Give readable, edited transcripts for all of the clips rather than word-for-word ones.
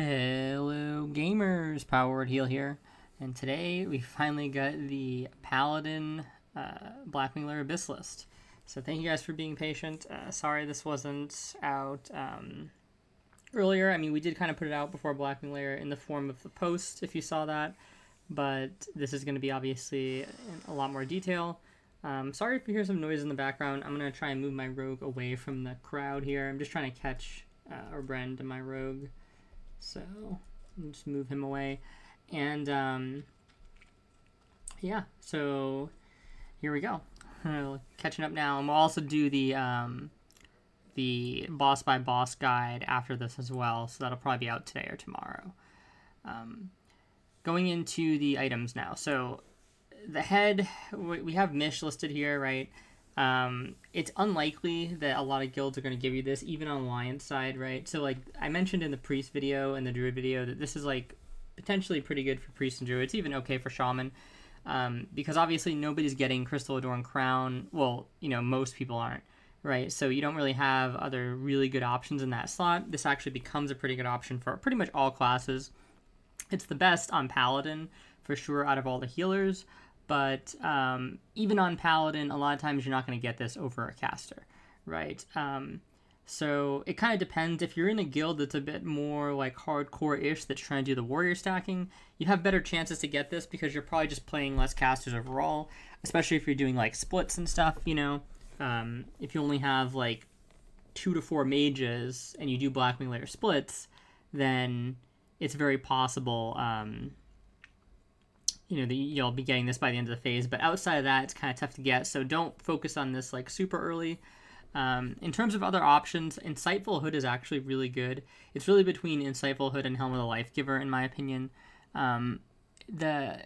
Hello gamers, Powered Heal here, and today we finally got the Paladin Blackwing Lair BiS list. So thank you guys for being patient. Sorry this wasn't out earlier. I mean, we did kind of put it out before Blackwing Lair in the form of the post, if you saw that, but this is going to be obviously in a lot more detail. Sorry if you hear some noise in the background. I'm going to try and move my rogue away from the crowd here. I'm just trying to catch or Brand my rogue. So I'll just move him away. And yeah, so here we go. Catching up now. And we'll also do the boss by boss guide after this as well. So that'll probably be out today or tomorrow. Going into the items now. So the head, we have Mish listed here, right? It's unlikely that a lot of guilds are going to give you this, even on Alliance side, right? So, like, I mentioned in the Priest video and the Druid video that this is, like, potentially pretty good for Priest and Druid. It's even okay for Shaman, because obviously nobody's getting Crystal Adorned Crown. Well, you know, most people aren't, right? So you don't really have other really good options in that slot. This actually becomes a pretty good option for pretty much all classes. It's the best on Paladin, for sure, out of all the healers. But even on Paladin, a lot of times you're not going to get this over a caster, right? So it kind of depends. If you're in a guild that's a bit more like hardcore-ish that's trying to do the warrior stacking, you have better chances to get this because you're probably just playing less casters overall, especially if you're doing like splits and stuff, you know? If you only have like 2 to 4 mages and you do Blackwing Lair splits, then it's very possible you know, you'll be getting this by the end of the phase, but outside of that, it's kind of tough to get, so don't focus on this, like, super early. In terms of other options, Insightful Hood is actually really good. It's really between Insightful Hood and Helm of the Lifegiver, in my opinion. The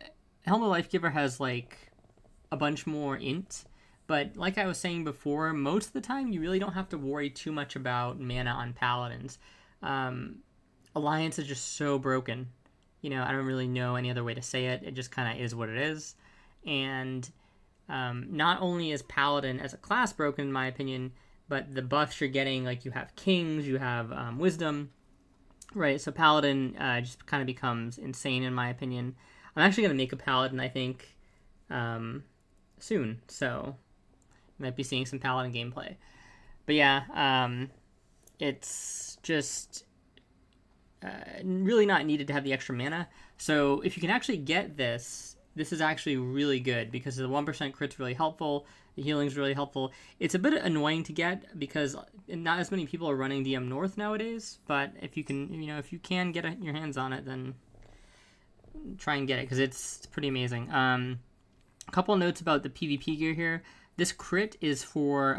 Helm of the Lifegiver has, like, a bunch more int, but like I was saying before, most of the time, you really don't have to worry too much about mana on Paladins. Alliance is just so broken. You know, I don't really know any other way to say it. It just kind of is what it is. And not only is Paladin as a class broken, in my opinion, but the buffs you're getting, like you have Kings, you have Wisdom, right? So Paladin just kind of becomes insane, in my opinion. I'm actually going to make a Paladin, I think, soon. So you might be seeing some Paladin gameplay. But yeah, it's just really not needed to have the extra mana. So if you can actually get this, this is actually really good because the 1% crit's really helpful. The healing's really helpful. It's a bit annoying to get because not as many people are running DM North nowadays. But if you can, you know, if you can get your hands on it, then try and get it because it's pretty amazing. A couple notes about the PvP gear here. This crit is for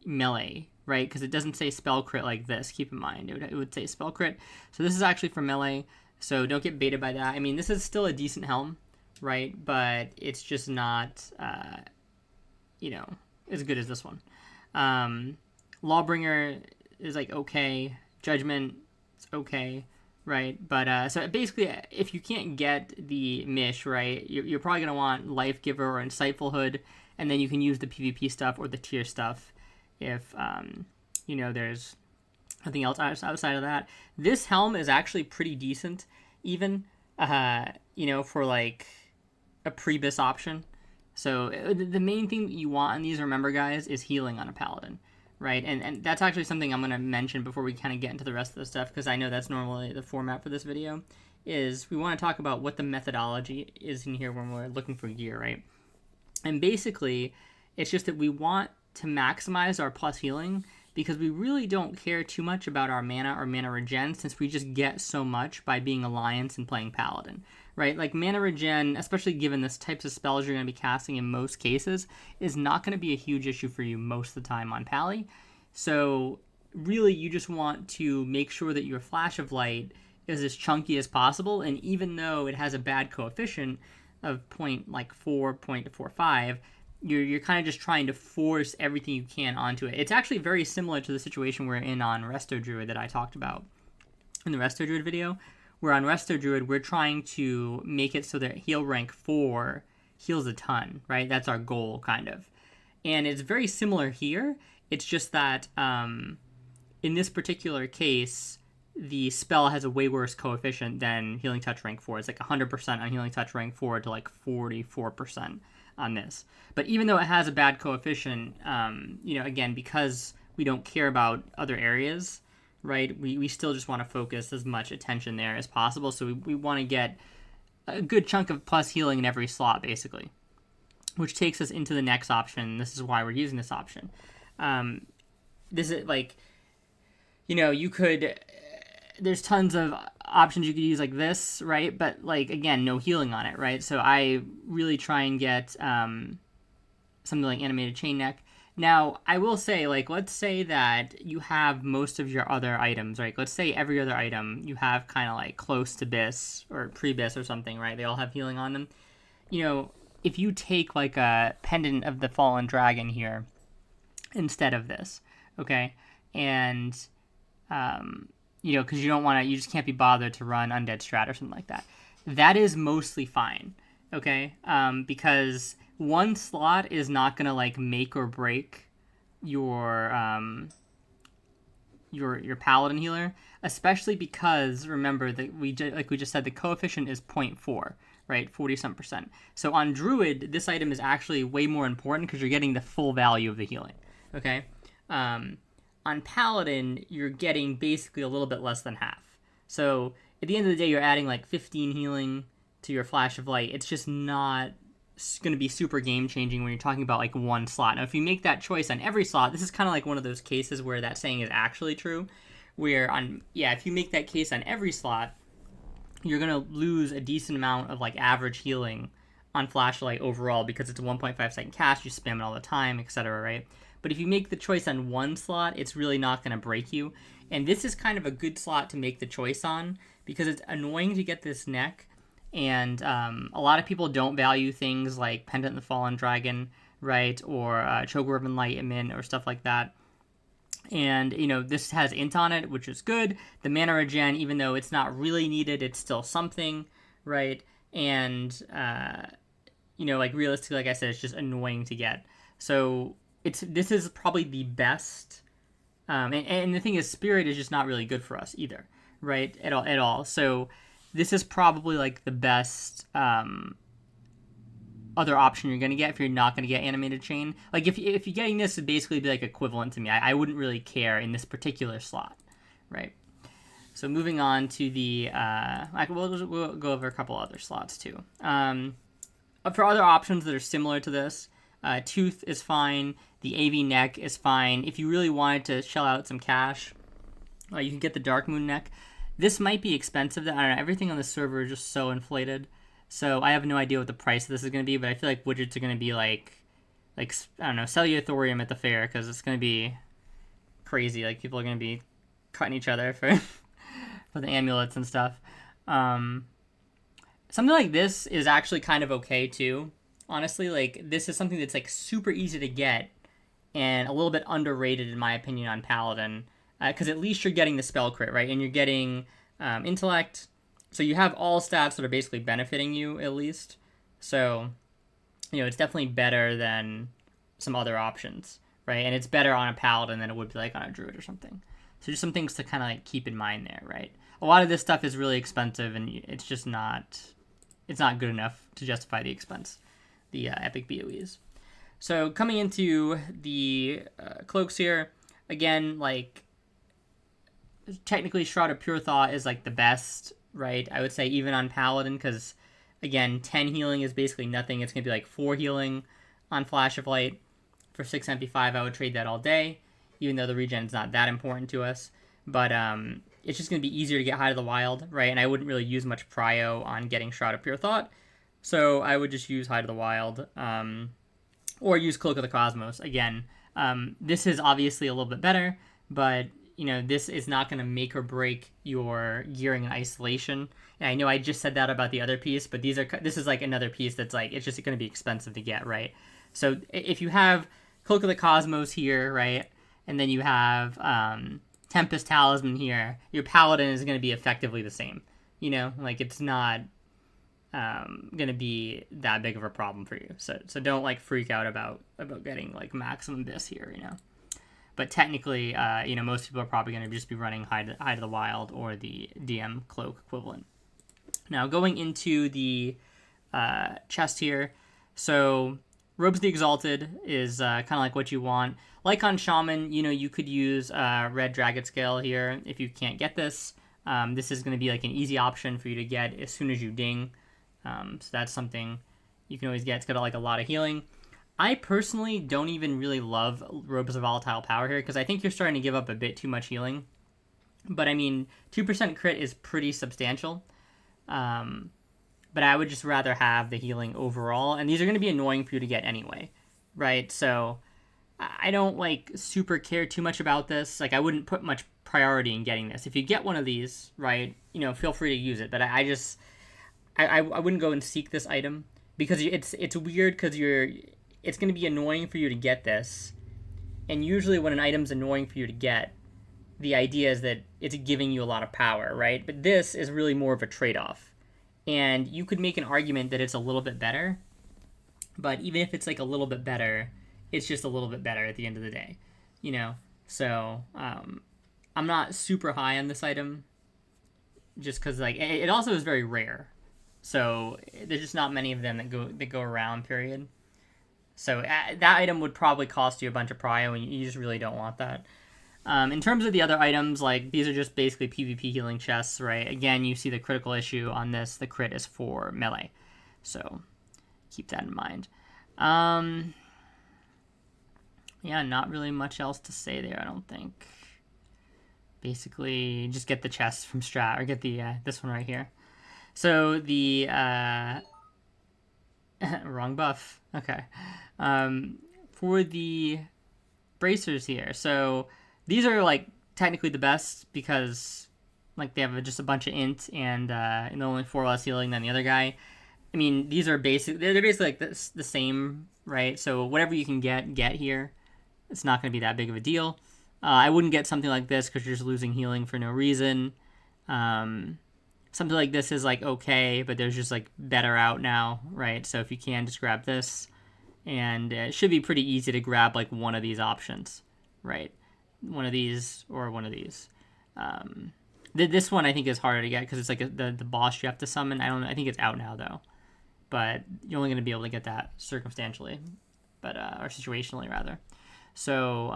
melee, right? Because it doesn't say spell crit like this. Keep in mind, it would say spell crit. So this is actually for melee. So don't get baited by that. I mean, this is still a decent helm, right? But it's just not, you know, as good as this one. Lawbringer is like okay. Judgment is okay, right? But so basically, if you can't get the Mish, right, you're probably gonna want Lifegiver or Insightful Hood, and then you can use the PvP stuff or the tier stuff. If, you know, there's nothing else outside of that. This helm is actually pretty decent, even, you know, for, like, a pre-BiS option. So the main thing that you want on these, remember, guys, is healing on a Paladin, right? And that's actually something I'm going to mention before we kind of get into the rest of the stuff, because I know that's normally the format for this video, is we want to talk about what the methodology is in here when we're looking for gear, right? And basically, it's just that we want to maximize our plus healing because we really don't care too much about our mana or mana regen since we just get so much by being Alliance and playing Paladin, right? Like mana regen, especially given the types of spells you're going to be casting in most cases, is not going to be a huge issue for you most of the time on Pally. So really you just want to make sure that your Flash of Light is as chunky as possible, and even though it has a bad coefficient of 0.4.45, you're kind of just trying to force everything you can onto it. It's actually very similar to the situation we're in on Resto Druid that I talked about in the Resto Druid video, where on Resto Druid, we're trying to make it so that heal rank 4 heals a ton, right? That's our goal, kind of. And it's very similar here. It's just that in this particular case, the spell has a way worse coefficient than Healing Touch rank 4. It's like 100% on Healing Touch rank 4 to like 44% on this. But even though it has a bad coefficient, again, because we don't care about other areas, right, we still just want to focus as much attention there as possible. So we want to get a good chunk of plus healing in every slot, basically, which takes us into the next option. This is why we're using this option. This is like, you could, there's tons of options you could use like this, right? But like, again, no healing on it, right? So I really try and get something like Animated Chain Neck. Now, I will say, like, let's say that you have most of your other items, right? Let's say every other item you have kind of like close to BiS or pre-BiS or something, right? They all have healing on them. If you take like a Pendant of the Fallen Dragon here instead of this, okay? And, because you just can't be bothered to run Undead Strat or something like that. That is mostly fine, okay? Because one slot is not gonna like make or break your Paladin healer, especially because remember that we just said the coefficient is 0.4, right? 40-some%. So on Druid, this item is actually way more important because you're getting the full value of the healing, okay? On Paladin, you're getting basically a little bit less than half. So at the end of the day, you're adding like 15 healing to your Flash of Light. It's just not going to be super game-changing when you're talking about like one slot. Now, if you make that choice on every slot, this is kind of like one of those cases where that saying is actually true, where if you make that case on every slot, you're going to lose a decent amount of like average healing on Flashlight overall because it's a 1.5-second cast, you spam it all the time, etc., right? But if you make the choice on one slot, it's really not going to break you. And this is kind of a good slot to make the choice on because it's annoying to get this neck. And a lot of people don't value things like Pendant of the Fallen Dragon, right? Or Chokeworm Enlightenment or stuff like that. And, this has int on it, which is good. The mana regen, even though it's not really needed, it's still something, right? And, realistically, like I said, it's just annoying to get. So this is probably the best. And the thing is, Spirit is just not really good for us either, right? At all. So this is probably like the best other option you're going to get if you're not going to get Animated Chain. Like if you're getting this, it'd basically be like equivalent to me. I wouldn't really care in this particular slot, right? So moving on to the, we'll go over a couple other slots too. For other options that are similar to this, Tooth is fine. The AV neck is fine. If you really wanted to shell out some cash, you can get the Dark Moon neck. This might be expensive. I don't know. Everything on the server is just so inflated. So I have no idea what the price of this is going to be, but I feel like widgets are going to be like I don't know, sell you a thorium at the fair because it's going to be crazy. Like people are going to be cutting each other for for the amulets and stuff. Something like this is actually kind of okay too. Honestly, like this is something that's like super easy to get and a little bit underrated in my opinion on Paladin. Because at least you're getting the spell crit, right? And you're getting intellect. So you have all stats that are basically benefiting you, at least. So, it's definitely better than some other options, right? And it's better on a Paladin than it would be like on a Druid or something. So just some things to kind of like keep in mind there, right? A lot of this stuff is really expensive, and it's just not good enough to justify the expense, the epic BOEs. So coming into the cloaks here, again, like, technically Shroud of Pure Thought is like the best, right? I would say even on Paladin, because again, 10 healing is basically nothing. It's going to be like 4 healing on Flash of Light. For 6 MP5, I would trade that all day, even though the regen is not that important to us. But it's just going to be easier to get High to the Wild, right? And I wouldn't really use much prio on getting Shroud of Pure Thought. So I would just use High to the Wild, or use Cloak of the Cosmos. Again, this is obviously a little bit better, but this is not going to make or break your gearing and isolation. And I know I just said that about the other piece, but this is like another piece that's like, it's just going to be expensive to get, right? So if you have Cloak of the Cosmos here, right, and then you have Tempest Talisman here, your Paladin is going to be effectively the same. Like it's not going to be that big of a problem for you. So don't like freak out about getting like maximum BiS here, but technically, most people are probably going to just be running Hide of the Wild or the DM Cloak equivalent. Now, going into the chest here, so Robes of the Exalted is kind of like what you want. Like on Shaman, you could use Red Dragon Scale here if you can't get this. This is going to be like an easy option for you to get as soon as you ding. So that's something you can always get. It's got like a lot of healing. I personally don't even really love Robes of Volatile Power here because I think you're starting to give up a bit too much healing. But I mean, 2% crit is pretty substantial. But I would just rather have the healing overall. And these are going to be annoying for you to get anyway, right? So I don't like super care too much about this. Like I wouldn't put much priority in getting this. If you get one of these, right, feel free to use it. But I wouldn't go and seek this item because it's weird because it's going to be annoying for you to get this. And usually when an item's annoying for you to get, the idea is that it's giving you a lot of power, right? But this is really more of a trade-off. And you could make an argument that it's a little bit better. But even if it's like a little bit better, it's just a little bit better at the end of the day. So I'm not super high on this item. Just because like it also is very rare. So there's just not many of them that go around, period. So that item would probably cost you a bunch of prio, and you just really don't want that. In terms of the other items, like these are just basically PvP healing chests, right? Again, you see the critical issue on this. The crit is for melee. So keep that in mind. Yeah, not really much else to say there, I don't think. Basically, just get the chests from Strat, or get the this one right here. So the wrong buff. Okay. For the bracers here, so these are like technically the best because like they have just a bunch of int and only 4 less healing than the other guy. I mean, these are they're basically like the same, right? So whatever you can get here, it's not going to be that big of a deal. I wouldn't get something like this because you're just losing healing for no reason. Something like this is like okay, but there's just like better out now, right? So if you can, just grab this, and it should be pretty easy to grab like one of these options, right? One of these or one of these. This one I think is harder to get because it's like the boss you have to summon. I think it's out now though, but you're only going to be able to get that circumstantially, or situationally rather. So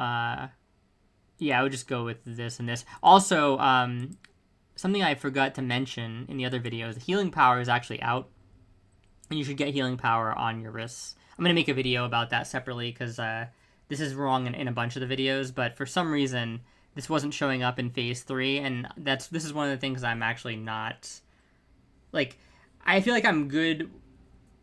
yeah, I would just go with this and this. Also, something I forgot to mention in the other videos, healing power is actually out, and you should get healing power on your wrists. I'm going to make a video about that separately because this is wrong in a bunch of the videos, but for some reason, this wasn't showing up in Phase 3, and this is one of the things I'm actually not... Like, I feel like I'm good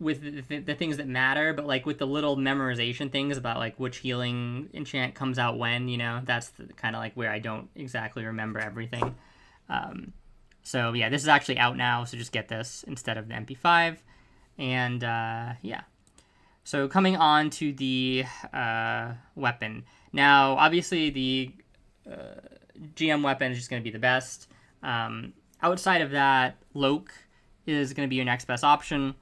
with the things that matter, but like with the little memorization things about like which healing enchant comes out when, that's kind of like where I don't exactly remember everything. So yeah, this is actually out now, so just get this instead of the MP5. And yeah. So coming on to the weapon. Now, obviously the GM weapon is just going to be the best. Outside of that, Cloak is going to be your next best option.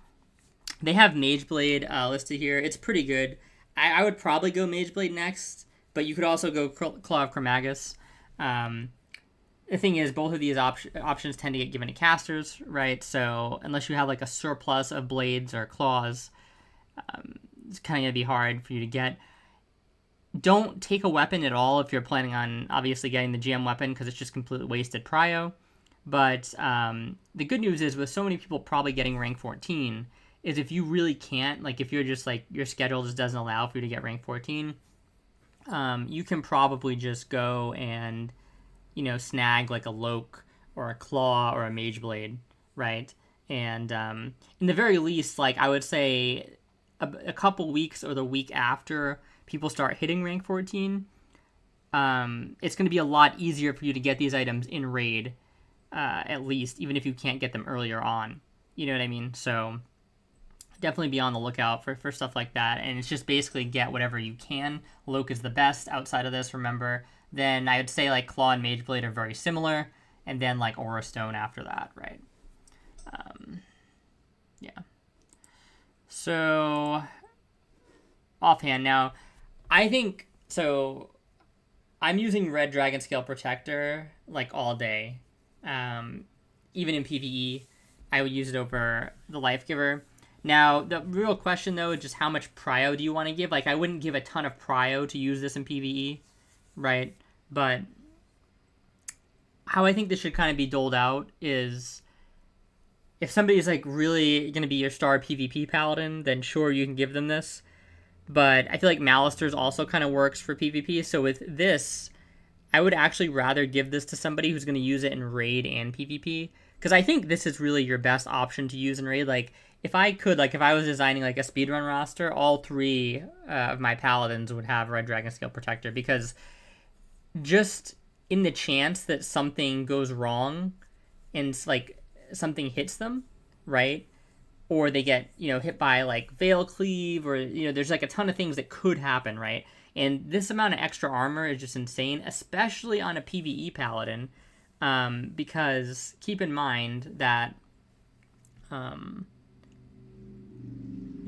They have Mage Blade listed here. It's pretty good. I would probably go Mage Blade next, but you could also go Claw of Chromagus. The thing is, both of these options tend to get given to casters, right? So unless you have like a surplus of blades or claws, it's kind of going to be hard for you to get. Don't take a weapon at all if you're planning on obviously getting the GM weapon because it's just completely wasted prio. But the good news is with so many people probably getting rank 14 is if you really can't, like if you're just like your schedule just doesn't allow for you to get rank 14, you can probably just go and snag like a Cloak or a Claw or a Mage Blade, right? And in the very least, like I would say a couple weeks or the week after people start hitting rank 14, it's going to be a lot easier for you to get these items in raid, at least, even if you can't get them earlier on. You know what I mean? So definitely be on the lookout for stuff like that. And it's just basically get whatever you can. Cloak is the best outside of this, remember. Then I would say like Claw and Mage Blade are very similar. And then like Aura Stone after that, right? Yeah. So offhand now, I think so. I'm using Red Dragon Scale Protector like all day. Even in PvE, I would use it over the Life Giver. Now, the real question though is just how much prio do you want to give? Like, I wouldn't give a ton of prio to use this in PvE, right? But how I think this should kind of be doled out is if somebody's like really going to be your star PvP paladin, then sure, you can give them this. But I feel like Malisters also kind of works for PvP. So with this, I would actually rather give this to somebody who's going to use it in raid and PvP. Because I think this is really your best option to use in raid. Like, if I could, like, if I was designing like a speedrun roster, all three of my paladins would have Red Dragon Scale Protector. Because just in the chance that something goes wrong and like something hits them, right? Or they get, hit by like Veil Cleave, or, there's like a ton of things that could happen, right? And this amount of extra armor is just insane, especially on a PvE paladin, because keep in mind that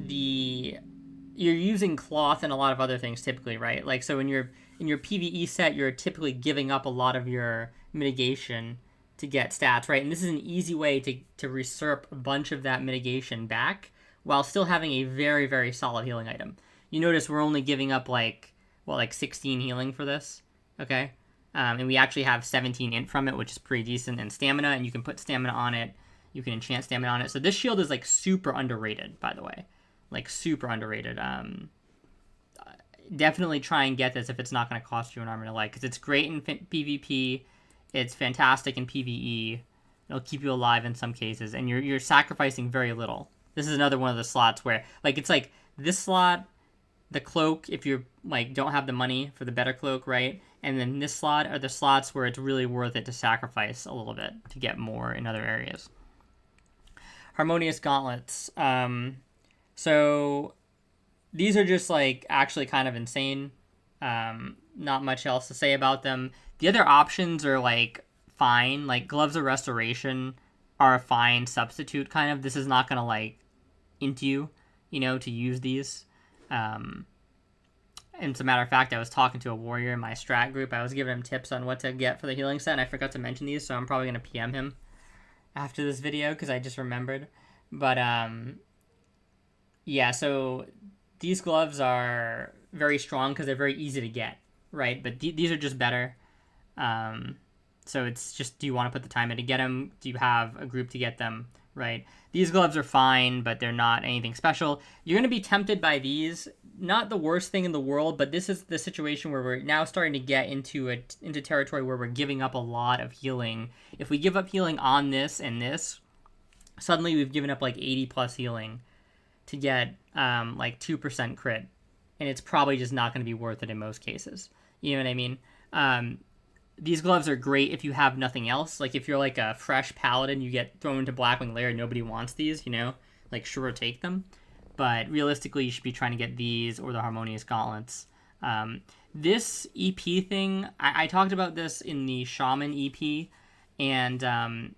you're using cloth and a lot of other things typically, right? Like, so in your PvE set, you're typically giving up a lot of your mitigation to get stats, right? And this is an easy way to usurp a bunch of that mitigation back while still having a very, very solid healing item. You notice we're only giving up like 16 healing for this, okay? And we actually have 17 int from it, which is pretty decent, and stamina, and you can put stamina on it. You can enchant stamina on it. So this shield is like super underrated, by the way. Like super underrated. Definitely try and get this if it's not going to cost you an armor to light, because it's great in PvP. It's fantastic in PvE. It'll keep you alive in some cases, and you're sacrificing very little. This is another one of the slots where, like, it's like this slot, the cloak, if you like don't have the money for the better cloak, right? And then this slot are the slots where it's really worth it to sacrifice a little bit to get more in other areas. Harmonious Gauntlets. So these are just like actually kind of insane. Not much else to say about them. The other options are like fine, like Gloves of Restoration are a fine substitute kind of. This is not gonna like int you, to use these. And as a matter of fact, I was talking to a warrior in my strat group. I was giving him tips on what to get for the healing set, and I forgot to mention these, so I'm probably gonna PM him after this video because I just remembered. But yeah, so these gloves are very strong because they're very easy to get, right? But these are just better. So it's just, do you want to put the time in to get them? Do you have a group to get them, right? These gloves are fine, but they're not anything special. You're going to be tempted by these. Not the worst thing in the world, but this is the situation where we're now starting to get into territory where we're giving up a lot of healing. If we give up healing on this and this, suddenly we've given up like 80 plus healing to get like 2% crit. And it's probably just not going to be worth it in most cases. You know what I mean? These gloves are great if you have nothing else. Like, if you're like a fresh paladin, you get thrown into Blackwing Lair, nobody wants these, like, sure, take them. But realistically, you should be trying to get these or the Harmonious Gauntlets. This EP thing, I talked about this in the Shaman EP, and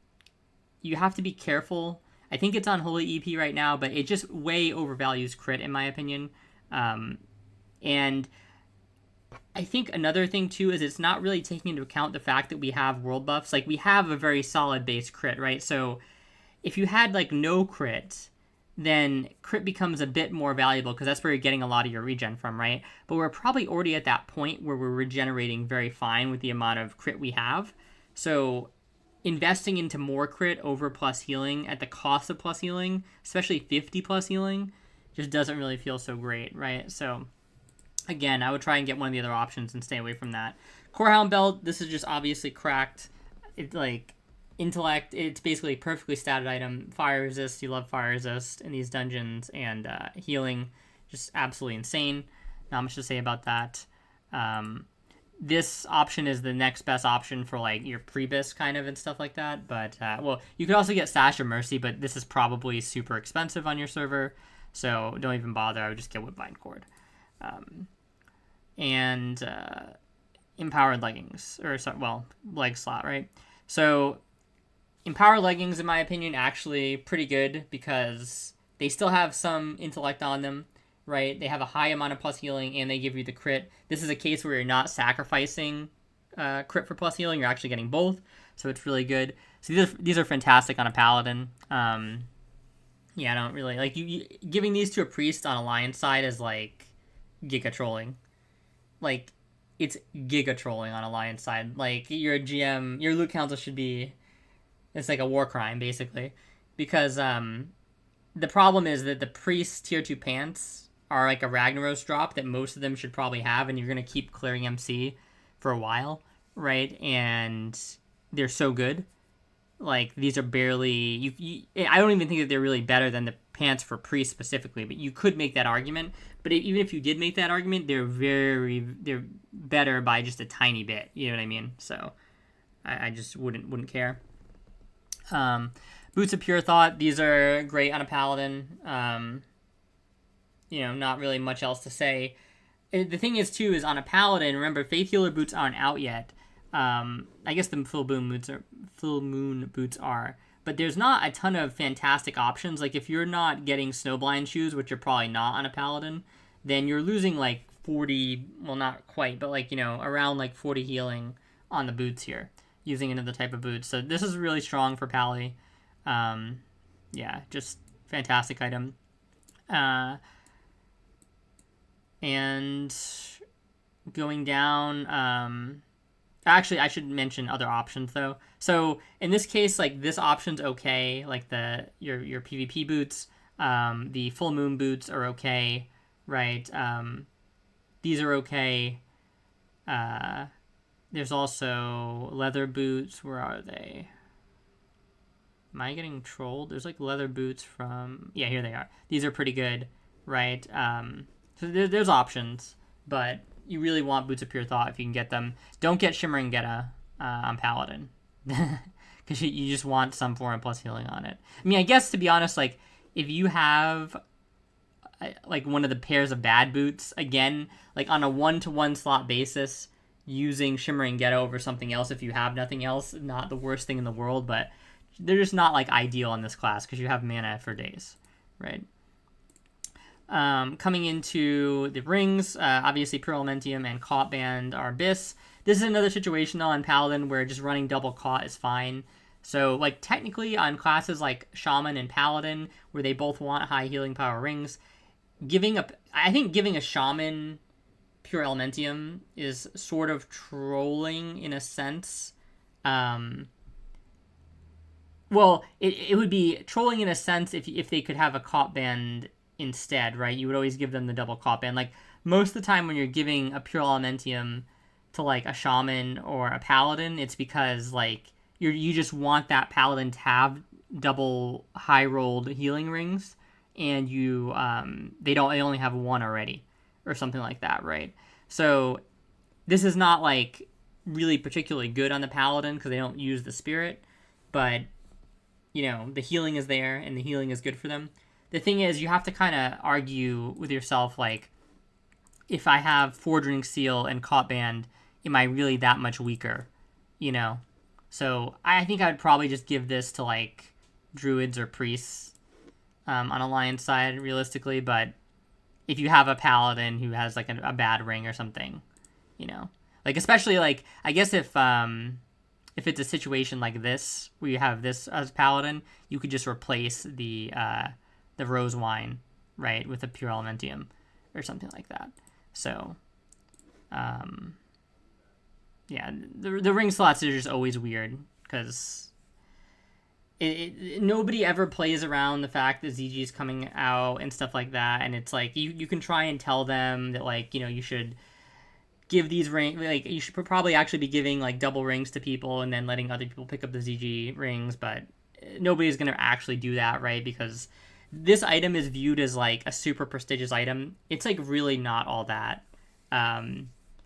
you have to be careful. I think it's on Holy EP right now, but it just way overvalues crit, in my opinion. And I think another thing, too, is it's not really taking into account the fact that we have world buffs. Like, we have a very solid base crit, right? So if you had, like, no crit, then crit becomes a bit more valuable because that's where you're getting a lot of your regen from, right? But we're probably already at that point where we're regenerating very fine with the amount of crit we have. So investing into more crit over plus healing at the cost of plus healing, especially 50 plus healing, just doesn't really feel so great, right? So again, I would try and get one of the other options and stay away from that. Corehound Belt, this is just obviously cracked. It's like intellect, it's basically a perfectly statted item. Fire resist, you love fire resist in these dungeons, and healing, just absolutely insane. Not much to say about that. This option is the next best option for like your pre-BiS kind of and stuff like that. But well, you could also get Sash of Mercy, but this is probably super expensive on your server, so don't even bother. I would just get Woodbine Cord. And Empowered Leggings, or sorry, well, leg slot, right? So Empowered Leggings, in my opinion, actually pretty good because they still have some intellect on them. right? They have a high amount of plus healing, and they give you the crit. This is a case where you're not sacrificing crit for plus healing. You're actually getting both, so it's really good. So these are fantastic on a paladin. Yeah, I don't really like you giving these to a priest on alliance side is like giga trolling. Like, it's giga trolling on alliance side. Like, your GM, your loot council should be, it's like a war crime basically, because the problem is that the priest tier 2 pants are like a Ragnaros drop that most of them should probably have, and you're gonna keep clearing MC for a while, right? And they're so good. Like, these are barely I don't even think that they're really better than the pants for priest specifically, but you could make that argument. But even if you did make that argument, they're better by just a tiny bit. You know what I mean? So I just wouldn't care. Boots of Pure Thought, these are great on a paladin. Not really much else to say. The thing is too is on a paladin, remember, Faith Healer boots aren't out yet. I guess the full moon boots are, but there's not a ton of fantastic options. Like, if you're not getting Snowblind shoes, which you're probably not on a paladin, then you're losing like 40, well, not quite, but like, around like 40 healing on the boots here, using another type of boots. So this is really strong for Pally. Yeah, just fantastic item. And going down, actually, I should mention other options though. So in this case, like, this option's okay. Like your PvP boots, the full moon boots are okay, right? These are okay. There's also leather boots. Where are they? Am I getting trolled? There's like leather boots from, yeah, here they are. These are pretty good, right? So there's options, but you really want Boots of Pure Thought if you can get them. Don't get Shimmering Geta on Paladin, because you just want some form of plus healing on it. I mean, I guess, to be honest, like, if you have like one of the pairs of bad boots, again, like on a 1-to-1 slot basis, using Shimmering Geta over something else if you have nothing else, not the worst thing in the world, but they're just not like ideal in this class because you have mana for days, right? Coming into the rings, obviously Pure Elementium and Caught Band are BiS. This is another situation though on Paladin where just running double Caught is fine. So, like, technically on classes like Shaman and Paladin, where they both want high healing power rings, I think giving a Shaman Pure Elementium is sort of trolling in a sense. Well, it would be trolling in a sense if they could have a Caught Band instead, right? You would always give them the double Caught Band. Like, most of the time when you're giving a Pure Elementium to, like, a Shaman or a Paladin, it's because, like, you just want that Paladin to have double high rolled healing rings, and they only have one already, or something like that, right? So this is not, like, really particularly good on the Paladin because they don't use the Spirit, but the healing is there, and the healing is good for them. The thing is, you have to kind of argue with yourself, like, if I have Forging Seal and Caught Band, am I really that much weaker? So I think I would probably just give this to, like, druids or priests on Alliance side, realistically. But if you have a paladin who has, like, a bad ring or something, like, especially, like, I guess if it's a situation like this where you have this as paladin, you could just replace the rose wine, right, with a Pure Elementium or something like that. So yeah, the ring slots are just always weird because nobody ever plays around the fact that ZG is coming out and stuff like that, and it's like you can try and tell them that, like, you should give these rings, like, you should probably actually be giving, like, double rings to people and then letting other people pick up the ZG rings, but nobody's going to actually do that, right? Because this item is viewed as, like, a super prestigious item. It's, like, really not all that.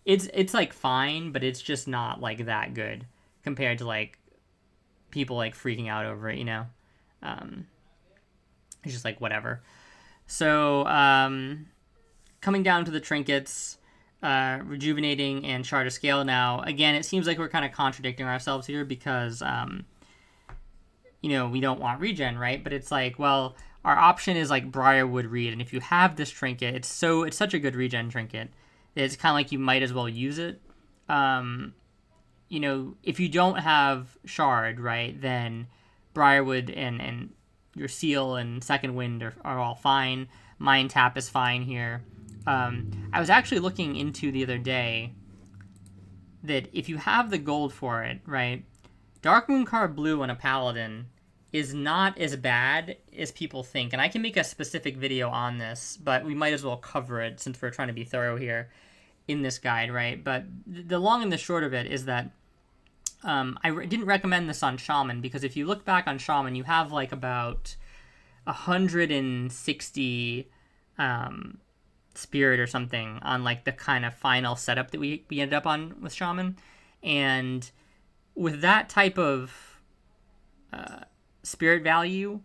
It's like fine, but it's just not, like, that good compared to, like, people, like, freaking out over it, it's just like whatever. So coming down to the trinkets, rejuvenating and shard of scale. Now, again, it seems like we're kind of contradicting ourselves here because we don't want regen, right? But it's like, well, our option is like Briarwood Reed, and if you have this trinket, it's such a good regen trinket that it's kind of like you might as well use it. If you don't have Shard, right, then Briarwood and your Seal and Second Wind are all fine. Mind Tap is fine here. I was actually looking into the other day that if you have the gold for it, right, Darkmoon Card Blue on a Paladin is not as bad as people think. And I can make a specific video on this, but we might as well cover it since we're trying to be thorough here in this guide, right? But the long and the short of it is that I didn't recommend this on Shaman, because if you look back on Shaman, you have like about 160 spirit or something on like the kind of final setup that we ended up on with Shaman. And with that type of spirit value,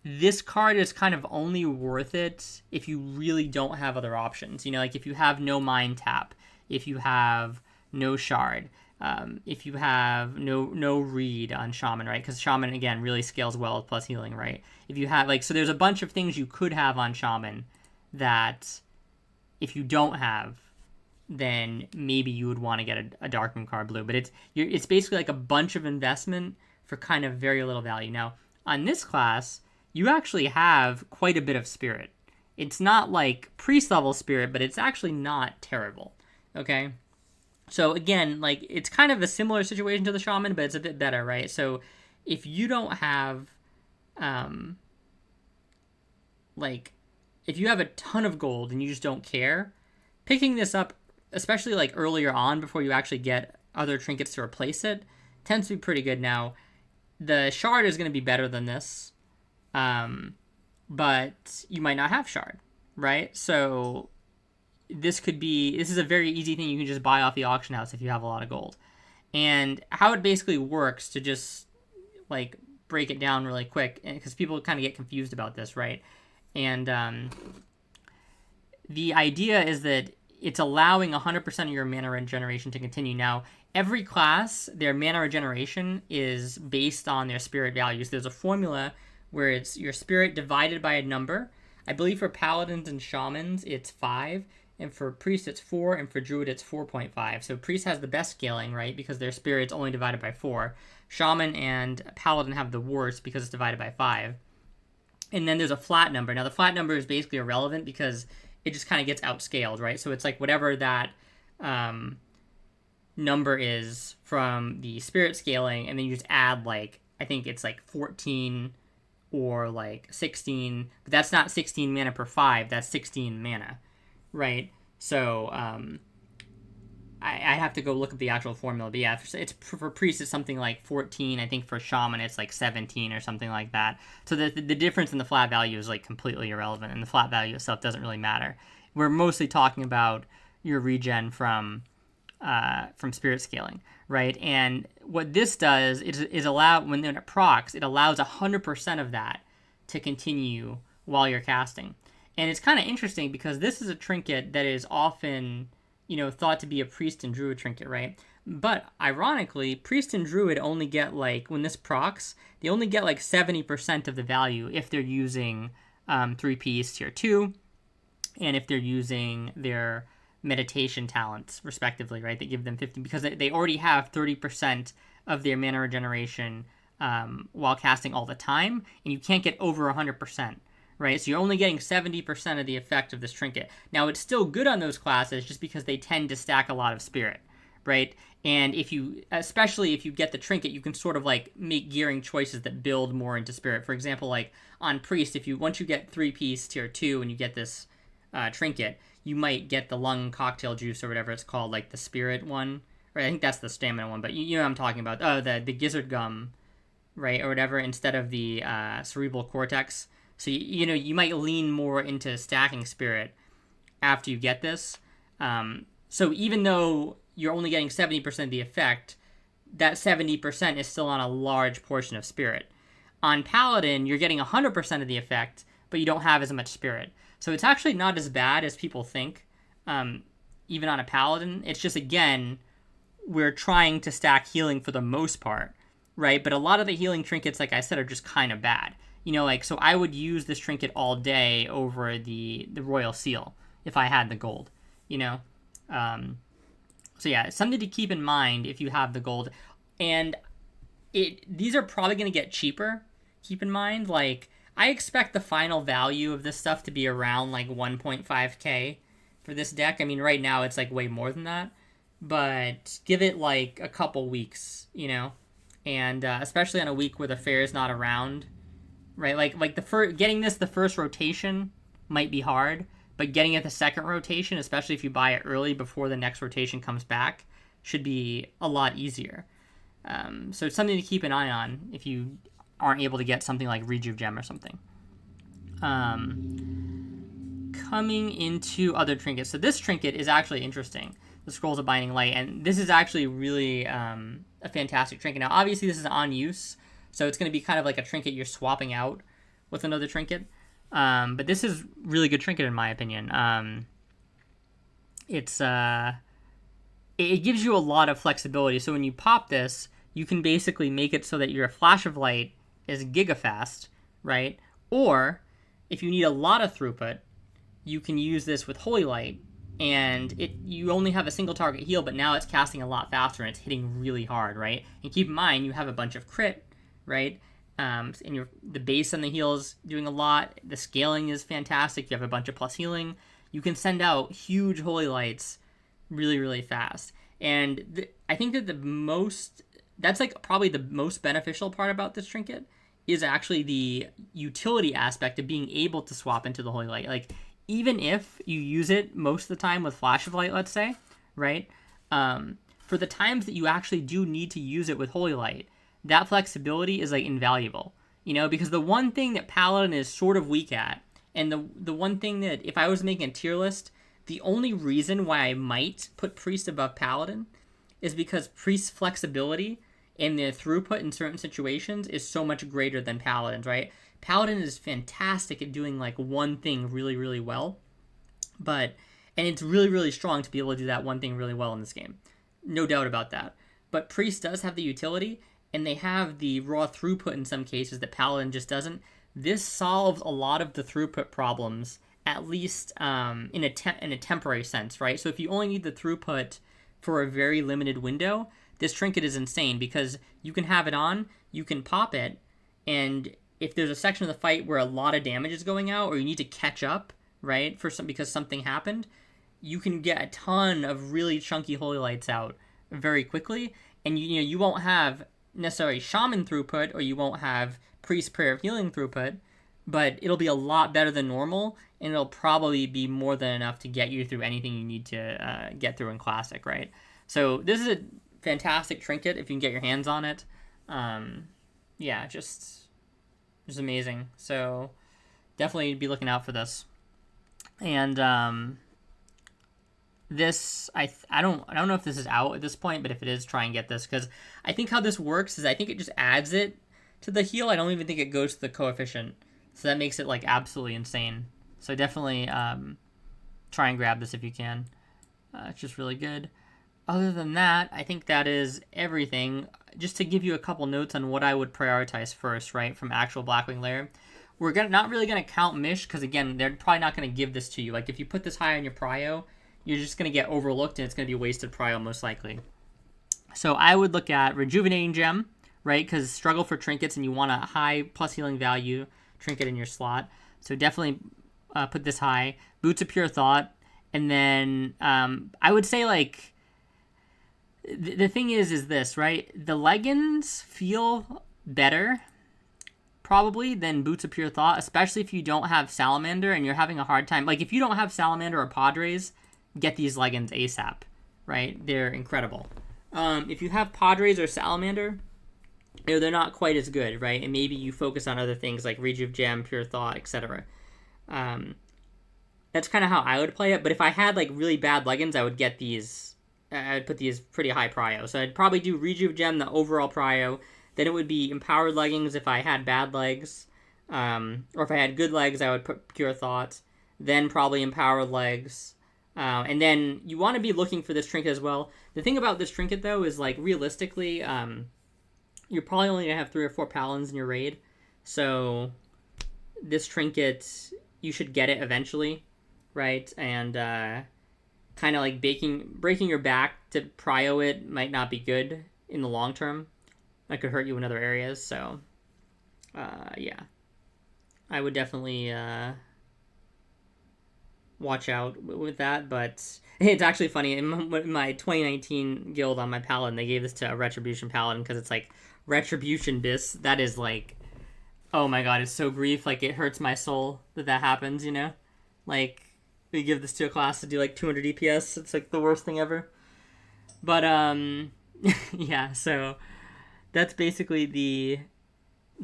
this card is kind of only worth it if you really don't have other options. Like if you have no Mind Tap, if you have no Shard, if you have no Reed on Shaman, right? Because Shaman, again, really scales well with plus healing, right? If you have, so there's a bunch of things you could have on Shaman that if you don't have, then maybe you would want to get a Darkmoon Card Blue. But it's basically like a bunch of investment for kind of very little value. Now, on this class, you actually have quite a bit of spirit. It's not like priest level spirit, but it's actually not terrible, okay? So again, like, it's kind of a similar situation to the Shaman, but it's a bit better, right? So if you don't have, if you have a ton of gold and you just don't care, picking this up, especially like earlier on before you actually get other trinkets to replace it, tends to be pretty good. Now, the Shard is going to be better than this, but you might not have Shard, right? So this is a very easy thing you can just buy off the auction house if you have a lot of gold. And how it basically works, to just like break it down really quick, because people kind of get confused about this, right? And the idea is that it's allowing 100% of your mana regeneration to continue. Now, every class, their mana regeneration is based on their spirit values. There's a formula where it's your spirit divided by a number. I believe for paladins and shamans, it's 5. And for priest, it's 4. And for druid, it's 4.5. So priest has the best scaling, right? Because their spirit's only divided by 4. Shaman and paladin have the worst because it's divided by 5. And then there's a flat number. Now, the flat number is basically irrelevant because it just kind of gets outscaled, right? So it's like whatever that number is from the spirit scaling, and then you just add, like, I think it's like 14 or like 16, but that's not 16 mana per 5, that's 16 mana, right? So I have to go look at the actual formula, but yeah, it's for priest it's something like 14. I think for shaman it's like 17 or something like that. So the difference in the flat value is like completely irrelevant, and the flat value itself doesn't really matter. We're mostly talking about your regen from spirit scaling, right? And what this does is allow, when it procs, it allows 100% of that to continue while you're casting. And it's kind of interesting because this is a trinket that is often, thought to be a priest and druid trinket, right? But ironically, priest and druid only get, like, when this procs, they only get like 70% of the value if they're using 3-piece tier 2, and if they're using their meditation talents, respectively, right? They give them 50, because they already have 30% of their mana regeneration while casting all the time, and you can't get over 100%. Right, so you're only getting 70% of the effect of this trinket. Now, it's still good on those classes just because they tend to stack a lot of spirit, right? And especially if you get the trinket, you can sort of like make gearing choices that build more into spirit. For example, like on priest, once you get 3-piece tier 2 and you get this trinket, you might get the lung cocktail juice or whatever it's called, like the spirit one, right? I think that's the stamina one, but you know what I'm talking about. Oh, the gizzard gum, right, or whatever, instead of the cerebral cortex. So, you might lean more into stacking spirit after you get this. So even though you're only getting 70% of the effect, that 70% is still on a large portion of spirit. On Paladin, you're getting 100% of the effect, but you don't have as much spirit. So it's actually not as bad as people think, even on a Paladin. It's just, again, we're trying to stack healing for the most part. right? But a lot of the healing trinkets, like I said, are just kind of bad. Like, so I would use this trinket all day over the royal seal if I had the gold, you know? So yeah, it's something to keep in mind if you have the gold. And these are probably going to get cheaper, keep in mind. Like, I expect the final value of this stuff to be around, like, 1.5k for this deck. I mean, right now it's, like, way more than that. But give it, like, a couple weeks, And especially on a week where the fair is not around, right? Like getting this the first rotation might be hard, but getting it the second rotation, especially if you buy it early before the next rotation comes back, should be a lot easier. So it's something to keep an eye on if you aren't able to get something like Rejuve Gem or something. Coming into other trinkets. So this trinket is actually interesting. The Scrolls of Binding Light, and this is actually really a fantastic trinket. Now, obviously, this is on use, so it's going to be kind of like a trinket you're swapping out with another trinket. But this is really good trinket in my opinion. It gives you a lot of flexibility. So when you pop this, you can basically make it so that your flash of light is gigafast, right? Or if you need a lot of throughput, you can use this with Holy Light, and you only have a single target heal, but now it's casting a lot faster and it's hitting really hard, right? And keep in mind, you have a bunch of crit, right? And the base on the heal is doing a lot. The scaling is fantastic. You have a bunch of plus healing. You can send out huge Holy Lights really, really fast. And I think that that's like probably the most beneficial part about this trinket is actually the utility aspect of being able to swap into the Holy Light. Like, even if you use it most of the time with Flash of Light, let's say, right? For the times that you actually do need to use it with Holy Light, that flexibility is, like, invaluable. Because the one thing that Paladin is sort of weak at, and the one thing that, if I was making a tier list, the only reason why I might put Priest above Paladin is because Priest's flexibility and the throughput in certain situations is so much greater than Paladin's, right? Paladin is fantastic at doing, like, one thing really, really well. And it's really, really strong to be able to do that one thing really well in this game. No doubt about that. But Priest does have the utility, and they have the raw throughput in some cases that Paladin just doesn't. This solves a lot of the throughput problems, at least in a temporary sense, right? So if you only need the throughput for a very limited window, this trinket is insane because you can have it on, you can pop it, and if there's a section of the fight where a lot of damage is going out, or you need to catch up, right, because something happened, you can get a ton of really chunky Holy Lights out very quickly, and you won't have necessarily Shaman throughput, or you won't have Priest Prayer of Healing throughput, but it'll be a lot better than normal, and it'll probably be more than enough to get you through anything you need to get through in Classic, right? So this is a fantastic trinket if you can get your hands on it. Just amazing. So definitely be looking out for this. And this I don't know if this is out at this point, but if it is, try and get this, because I think how this works is I think it just adds it to the heal. I don't even think it goes to the coefficient, so that makes it, like, absolutely insane. So definitely try and grab this if you can. It's just really good. Other than that, I think that is everything. Just to give you a couple notes on what I would prioritize first, right, from actual Blackwing Lair. We're not really going to count Mish, because, again, they're probably not going to give this to you. Like, if you put this high on your prio, you're just going to get overlooked, and it's going to be wasted prio most likely. So I would look at Rejuvenating Gem, right, because struggle for trinkets, and you want a high plus healing value trinket in your slot. So definitely put this high. Boots of Pure Thought. And then I would say, like, the thing is this, right? The leggings feel better, probably, than Boots of Pure Thought, especially if you don't have Salamander and you're having a hard time. Like, if you don't have Salamander or Padres, get these leggings ASAP, right? They're incredible. If you have Padres or Salamander, they're not quite as good, right? And maybe you focus on other things like Rejuve Gem, Pure Thought, etc. That's kind of how I would play it. But if I had, like, really bad leggings, I would get these. I'd put these pretty high prio. So I'd probably do Rejuve Gem, the overall prio. Then it would be Empowered Leggings if I had bad legs. Or if I had good legs, I would put Pure Thought. Then probably Empowered Legs. And then you want to be looking for this trinket as well. The thing about this trinket, though, is, like, realistically, you're probably only gonna have 3 or 4 Paladins in your raid. So this trinket, you should get it eventually, right? And kind of like breaking your back to prio it might not be good in the long term. That could hurt you in other areas. So yeah, I would definitely watch out with that. But it's actually funny, in my 2019 guild on my Paladin, they gave this to a Retribution Paladin because it's like Retribution BiS. That is like, oh my god, it's so grief. Like, it hurts my soul that happens, you know? Like, we give this to a class to do like 200 DPS. It's like the worst thing ever. But yeah, so that's basically the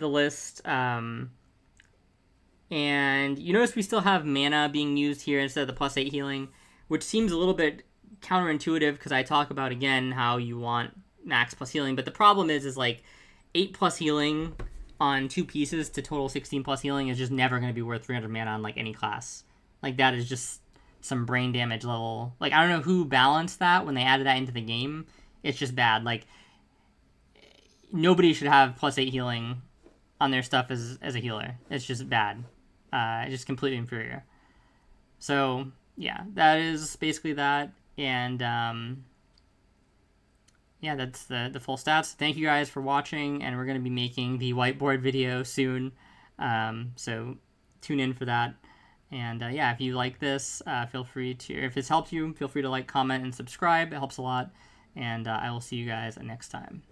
list. And you notice we still have mana being used here instead of the +8 healing, which seems a little bit counterintuitive because I talk about, again, how you want max plus healing. But the problem is like 8 plus healing on 2 pieces to total 16 plus healing is just never going to be worth 300 mana on like any class. Like, that is just some brain damage level. Like, I don't know who balanced that when they added that into the game. It's just bad. Like, nobody should have +8 healing on their stuff as a healer. It's just bad. Just completely inferior. So yeah, that is basically that. And yeah, that's the full stats. Thank you guys for watching, and we're going to be making the whiteboard video soon. So tune in for that. And yeah, if you like this, feel free to, if it's helped you, feel free to like, comment, and subscribe. It helps a lot. And I will see you guys next time.